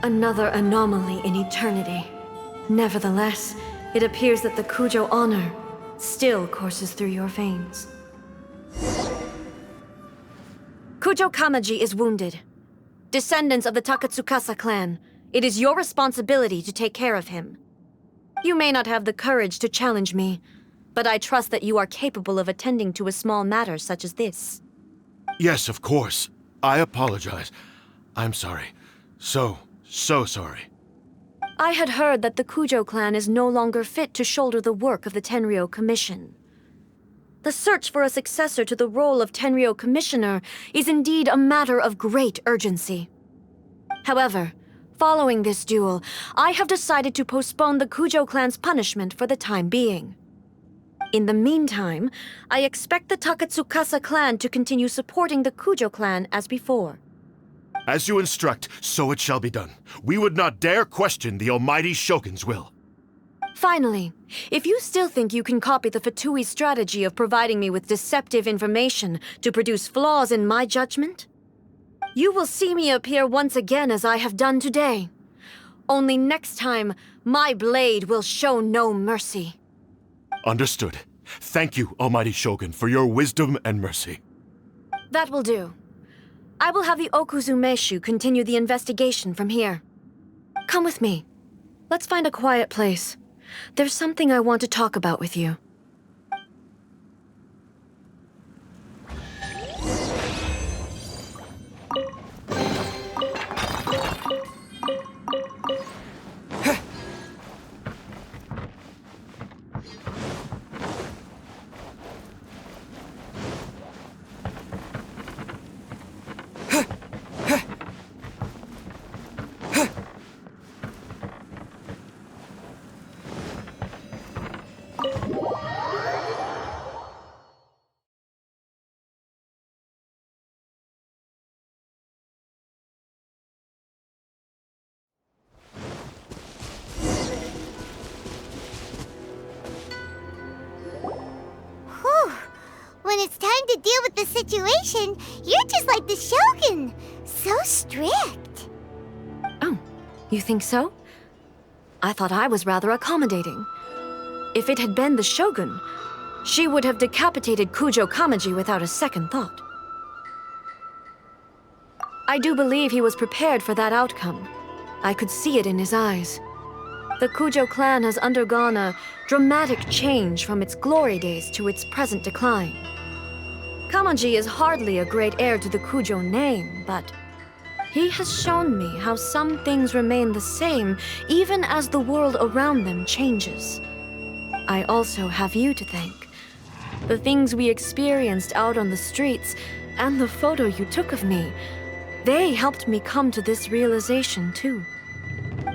Another anomaly in eternity. Nevertheless, it appears that the Kujo honor still courses through your veins. Kujo Kamaji is wounded. Descendants of the Takatsukasa clan, it is your responsibility to take care of him. You may not have the courage to challenge me, but I trust that you are capable of attending to a small matter such as this.
Yes, of course. I apologize. I'm sorry. So sorry.
I had heard that the Kujo clan is no longer fit to shoulder the work of the Tenryou Commission. The search for a successor to the role of Tenryou Commissioner is indeed a matter of great urgency. However, following this duel, I have decided to postpone the Kujo clan's punishment for the time being. In the meantime, I expect the Takatsukasa clan to continue supporting the Kujo clan as before.
As you instruct, so it shall be done. We would not dare question the Almighty Shogun's will.
Finally, if you still think you can copy the Fatui's strategy of providing me with deceptive information to produce flaws in my judgment, you will see me appear once again as I have done today. Only next time, my blade will show no mercy.
Understood. Thank you, Almighty Shogun, for your wisdom and mercy.
That will do. I will have the Okuzumeshu continue the investigation from here. Come with me. Let's find a quiet place. There's something I want to talk about with you.
it's time to deal with the situation, you're just like the Shogun. So strict.
Oh, you think so? I thought I was rather accommodating. If it had been the Shogun, she would have decapitated Kujo Kamaji without a second thought. I do believe he was prepared for that outcome. I could see it in his eyes. The Kujo clan has undergone a dramatic change from its glory days to its present decline. Kamaji is hardly a great heir to the Kujo name, but he has shown me how some things remain the same even as the world around them changes. I also have you to thank. The things we experienced out on the streets and the photo you took of me, they helped me come to this realization too.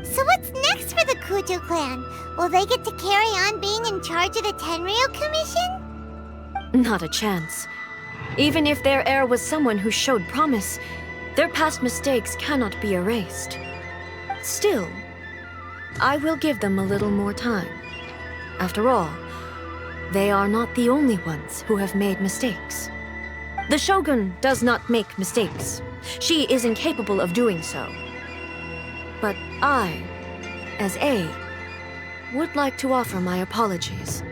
So what's next for the Kujo clan? Will they get to carry on being in charge of the Tenryo Commission?
Not a chance. Even if their heir was someone who showed promise, their past mistakes cannot be erased. Still, I will give them a little more time. After all, they are not the only ones who have made mistakes. The Shogun does not make mistakes. She is incapable of doing so. But I, as A, would like to offer my apologies.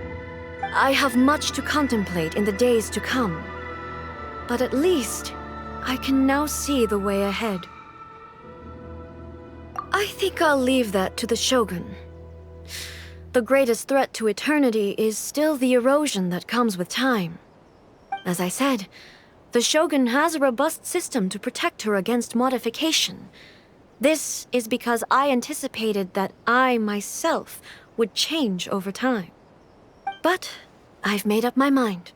I have much to contemplate in the days to come, but at least I can now see the way ahead. I think I'll leave that to the Shogun. The greatest threat to eternity is still the erosion that comes with time. As I said, the Shogun has a robust system to protect her against modification. This is because I anticipated that I myself would change over time. But I've made up my mind.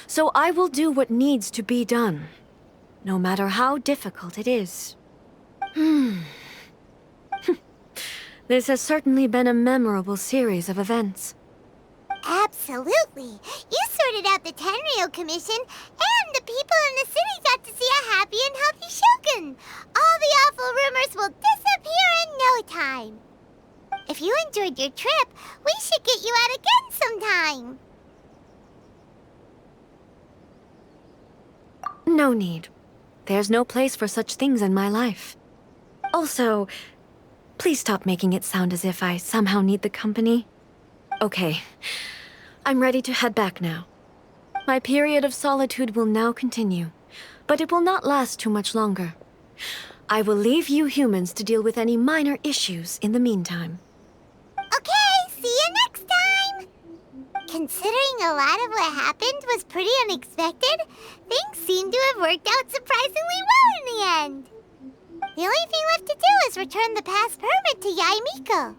So I will do what needs to be done, no matter how difficult it is. This has certainly been a memorable series of events.
Absolutely. You sorted out the Tenryo Commission, and the people in the city got to see a happy and healthy Shogun. All the awful rumors will disappear in no time. If you enjoyed your trip, we should get you out again sometime.
No need. There's no place for such things in my life. Also, please stop making it sound as if I somehow need the company. Okay, I'm ready to head back now. My period of solitude will now continue, but it will not last too much longer. I will leave you humans to deal with any minor issues in the meantime.
Okay, see you next time! Considering a lot of what happened was pretty unexpected, things seem to have worked out surprisingly well in the end. The only thing left to do is return the pass permit to Yaimiko.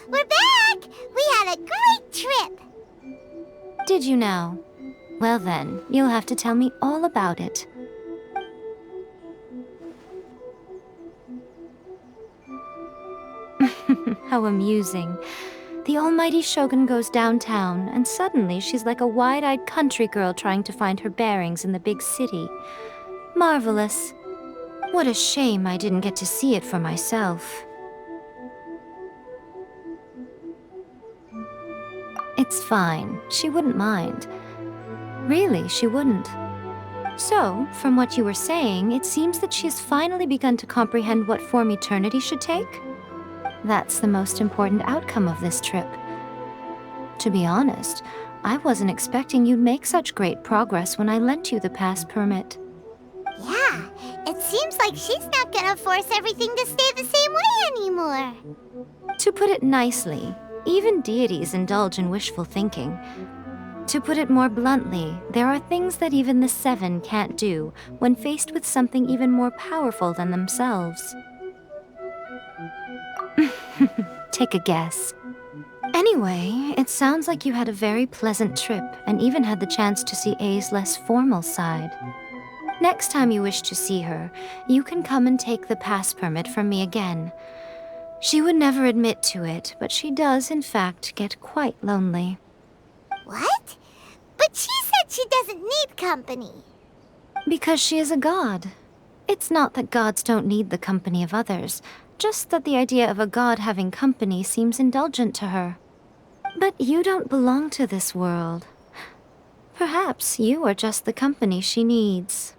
We're back! We had a great trip!
Did you now? Well then, you'll have to tell me all about it. How amusing. The almighty Shogun goes downtown, and suddenly she's like a wide-eyed country girl trying to find her bearings in the big city. Marvelous. What a shame I didn't get to see it for myself. It's fine. She wouldn't mind. Really, she wouldn't. So, from what you were saying, it seems that she's finally begun to comprehend what form eternity should take? That's the most important outcome of this trip. To be honest, I wasn't expecting you'd make such great progress when I lent you the pass permit.
Yeah, it seems like she's not gonna force everything to stay the same way anymore.
To put it nicely, even deities indulge in wishful thinking. To put it more bluntly, there are things that even the Seven can't do when faced with something even more powerful than themselves. Take a guess. Anyway, it sounds like you had a very pleasant trip and even had the chance to see A's less formal side. Next time you wish to see her, you can come and take the pass permit from me again. She would never admit to it, but she does, in fact, get quite lonely.
What? But she said she doesn't need company.
Because she is a god. It's not that gods don't need the company of others, just that the idea of a god having company seems indulgent to her. But you don't belong to this world. Perhaps you are just the company she needs.